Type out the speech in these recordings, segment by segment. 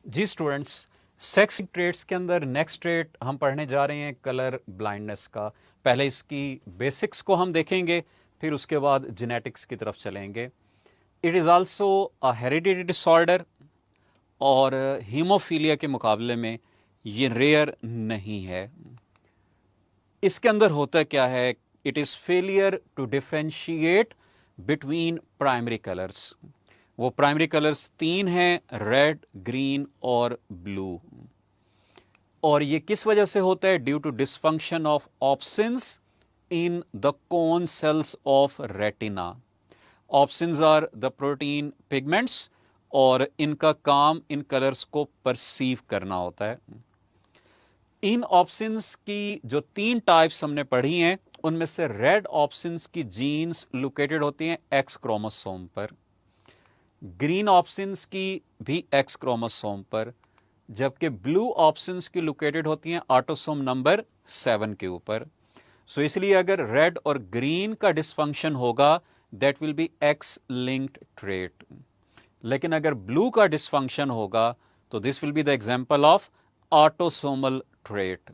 जी students, sex traits के अंदर next trait हम पढ़ने जा रहे हैं कलर ब्लाइंडनेस का। पहले इसकी बेसिक्स को हम देखेंगे, फिर उसके बाद जेनेटिक्स की तरफ चलेंगे। It is also a heredity disorder और हीमोफीलिया के मुकाबले में ये रेयर नहीं है। इसके अंदर होता क्या है, it is failure to differentiate between primary colours. वो प्राइमरी कलर्स तीन हैं, रेड, ग्रीन और ब्लू। और ये किस वजह से होता है? Due to dysfunction of opsins in the cone cells of retina. Opsins are the protein pigments और इनका काम इन कलर्स को परसीव करना होता है। इन ऑप्सिन्स की जो तीन टाइप्स हमने पढ़ी हैं, उनमें से रेड ऑप्सिन्स की जीन्स लोकेटेड होती हैं एक्स क्रोमोसोम पर, ग्रीन ऑप्सिन्स की भी एक्स क्रोमोसोम पर, जबकि ब्लू ऑप्शंस की लोकेटेड होती हैं ऑटोसोम नंबर 7 के ऊपर। सो इसलिए अगर रेड और ग्रीन का डिसफंक्शन होगा, that will be x linked trait. लेकिन अगर ब्लू का डिसफंक्शन होगा तो this will be the example of autosomal trait.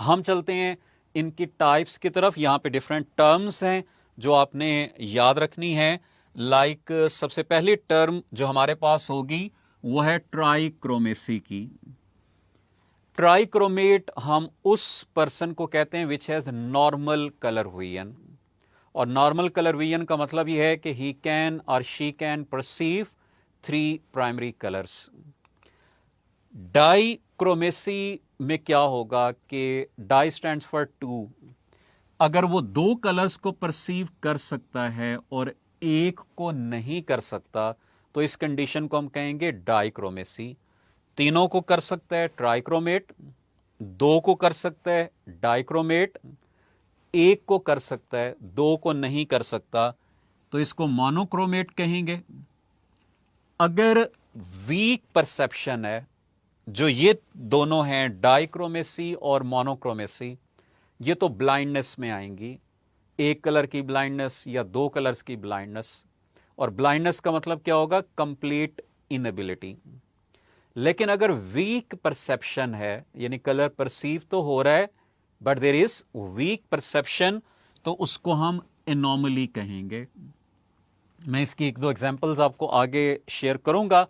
हम चलते हैं इनकी टाइप्स की तरफ। यहां पे डिफरेंट टर्म्स हैं जो आपने याद रखनी है। लाइक सबसे पहली टर्म जो हमारे पास होगी वो है ट्राइक्रोमेसी की। ट्राइक्रोमेट हम उस पर्सन को कहते हैं which has normal colour vision. और नॉर्मल कलर विजन का मतलब यह है कि ही कैन और she can perceive 3 primary colours. Dichromacy में क्या होगा कि डाई स्टैंड्स फॉर 2। अगर वो 2 कलर्स को परसीव कर सकता है और एक को नहीं कर सकता, तो इस कंडीशन को हम कहेंगे डाइक्रोमेसी। तीनों को कर सकता है ट्राइक्रोमेट, 2 को कर सकता है डाइक्रोमेट, 1 को कर सकता है, 2 को नहीं कर सकता, तो इसको मोनोक्रोमेट कहेंगे। अगर वीक परसेप्शन है, जो ये दोनों हैं डाइक्रोमेसी और मोनोक्रोमेसी, ये तो ब्लाइंडनेस में आएंगी। 1 कलर की ब्लाइंडनेस या 2 कलर्स की ब्लाइंडनेस। और ब्लाइंडनेस का मतलब क्या होगा? Complete inability. लेकिन अगर वीक परसेप्शन है, यानी कलर परसीव तो हो रहा है but there is weak perception, तो उसको हम एनॉमली कहेंगे। मैं इसकी 1-2 एग्जांपल्स आपको आगे शेयर करूंगा।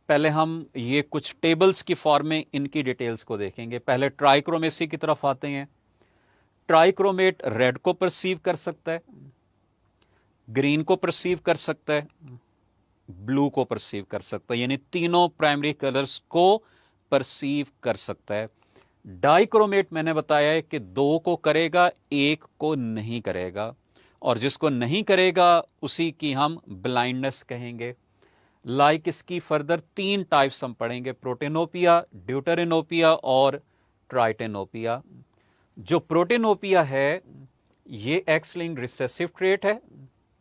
पहले हम ये कुछ टेबल्स की फॉर्म में इनकी डिटेल्स को देखेंगे। पहले ट्राइक्रोमेसी की तरफ आते हैं। ट्राइक्रोमेट रेड को परसीव कर सकता है, ग्रीन को परसीव कर सकता है, ब्लू को परसीव कर सकता है, यानी तीनों प्राइमरी कलर्स को परसीव कर सकता है। डाइक्रोमेट मैंने बताया है कि 2 को करेगा, 1 को नहीं करेगा, और जिसको नहीं करेगा उसी की हम ब्लाइंडनेस कहेंगे। लाइक इसकी फर्दर 3 टाइप्स हम पढ़ेंगे, प्रोटेनोपिया, ड्यूटेरिनोपिया और ट्राइटेनोपिया। जो प्रोटेनोपिया है ये एक्स लिंक्ड रिसेसिव ट्रेट है,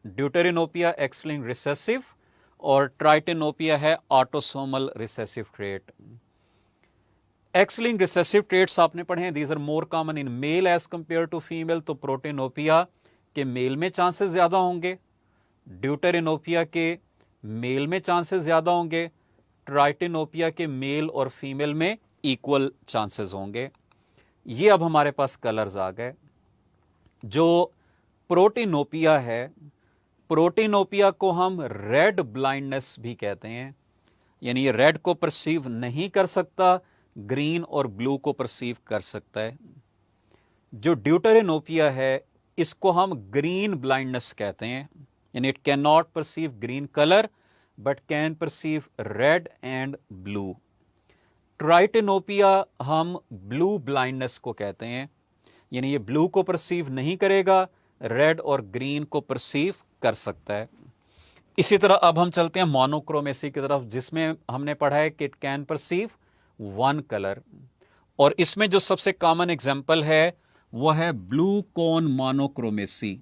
ड्यूटेरिनोपिया एक्स लिंक्ड रिसेसिव और ट्राइटेनोपिया है autosomal recessive trait. X linked recessive traits आपने पढ़े हैं, these are more common in male as compare to female. तो प्रोटेनोपिया के मेल में चांसेस ज्यादा होंगे, ड्यूटेरिनोपिया के मेल में चांसेस ज्यादा होंगे, ट्राइटेनोपिया के मेल और फीमेल में इक्वल चांसेस होंगे। ये अब हमारे पास कलर्स आ गए। जो प्रोटेनोपिया है, प्रोटेनोपिया को हम रेड ब्लाइंडनेस भी कहते हैं, यानी ये रेड को परसीव नहीं कर सकता, ग्रीन और ब्लू को परसीव कर सकता है। जो ड्यूटेरिनोपिया है इसको हम ग्रीन ब्लाइंडनेस कहते हैं, यानी it can not perceive green colour but can perceive red and blue. Tritanopia हम ब्लू ब्लाइंडनेस को कहते हैं, यानी ये ब्लू को परसीव नहीं करेगा, रेड और ग्रीन को परसीव कर सकता है। इसी तरह अब हम चलते हैं मोनोक्रोमेसी की तरफ, जिसमें हमने पढ़ा है कि इट कैन परसीव 1 कलर। और इसमें जो सबसे कॉमन एग्जांपल है वो है ब्लू कोन मोनोक्रोमेसी।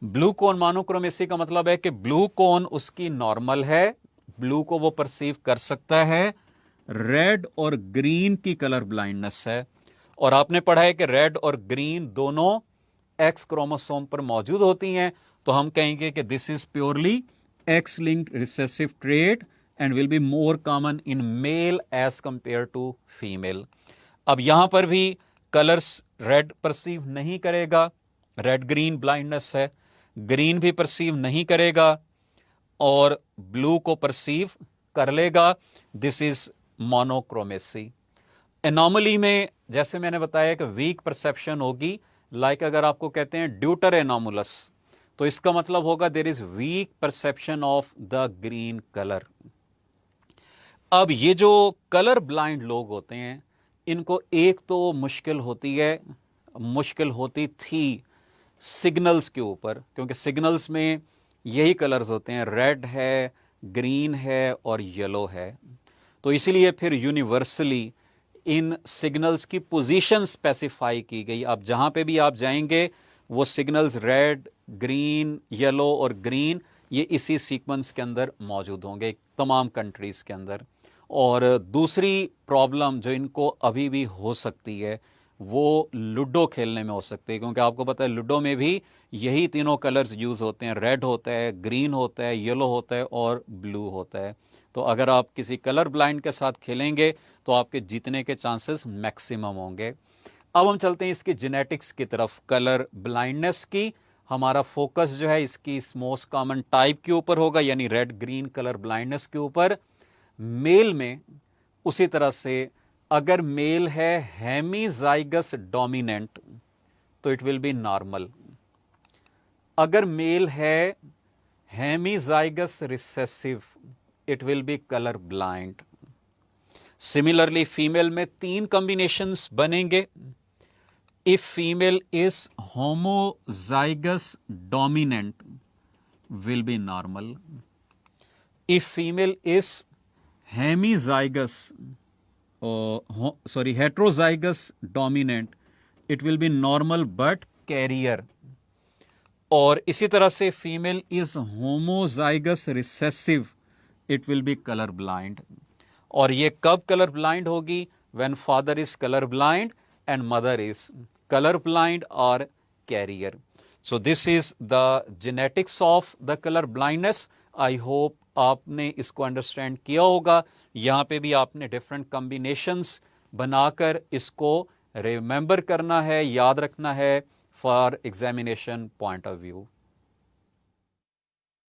ब्लू कोन मोनोक्रोमेसी का मतलब है कि ब्लू कोन उसकी नॉर्मल है, ब्लू को वो परसीव कर सकता है, रेड और ग्रीन की कलर ब्लाइंडनेस है। और आपने पढ़ा है कि रेड और ग्रीन दोनों एक्स क्रोमोसोम पर मौजूद होती हैं, तो हम कहेंगे कि this is purely x linked recessive trait and will be more common in male as compared to female. अब यहां पर भी कलर्स रेड परसीव नहीं करेगा, रेड ग्रीन ब्लाइंडनेस है, ग्रीन भी परसीव नहीं करेगा और ब्लू को परसीव कर लेगा. This is मोनोक्रोमेसी. एनॉमली में जैसे मैंने बताया कि वीक परसेप्शन होगी, लाइक अगर आपको कहते हैं ड्यूटर एनोमुलस, तो इसका मतलब होगा there is weak perception of the green colour. अब ये जो कलर ब्लाइंड लोग होते हैं, इनको एक तो मुश्किल होती थी सिग्नल्स के ऊपर, क्योंकि सिग्नल्स में यही कलर्स होते हैं, रेड है, ग्रीन है और येलो है. तो इसीलिए फिर यूनिवर्सली इन सिग्नल्स की पोजीशन स्पेसिफाई की गई. अब जहां पे भी आप जाएंगे वो सिग्नल्स रेड, ग्रीन, येलो और ग्रीन ये इसी सीक्वेंस के अंदर मौजूद होंगे तमाम कंट्रीज के अंदर. और दूसरी प्रॉब्लम जो इनको अभी भी हो सकती है वो लूडो खेलने में हो सकती है, क्योंकि आपको पता है लूडो में भी यही तीनों कलर्स यूज होते हैं, रेड होता है, ग्रीन होता है, येलो होता है और ब्लू होता है. तो अगर आप किसी कलर ब्लाइंड के साथ खेलेंगे तो आपके जीतने के चांसेस मैक्सिमम होंगे. अब हम चलते हैं इसकी जेनेटिक्स की तरफ. कलर ब्लाइंडनेस की हमारा फोकस जो है इसकी मोस्ट कॉमन टाइप के ऊपर होगा, यानी रेड ग्रीन कलर ब्लाइंडनेस के ऊपर. मेल में उसी तरह से अगर मेल है हेमीजाइगस डोमिनेंट तो इट विल बी नॉर्मल. अगर मेल है hemizygous recessive it will be colour blind. Similarly female में 3 कॉम्बिनेशंस बनेंगे. If female is homozygous dominant will be normal. If female is heterozygous dominant it will be normal but carrier. और इसी तरह से female is homozygous recessive it will be colour blind. और ये कब colour blind होगी? When father is colour blind and mother is colour blind और carrier. So this is the genetics of the colour blindness. I hope आपने इसको understand किया होगा. यहाँ पे भी आपने डिफरेंट कॉम्बिनेशंस बनाकर इसको रिमेंबर करना है, याद रखना है for examination point of view.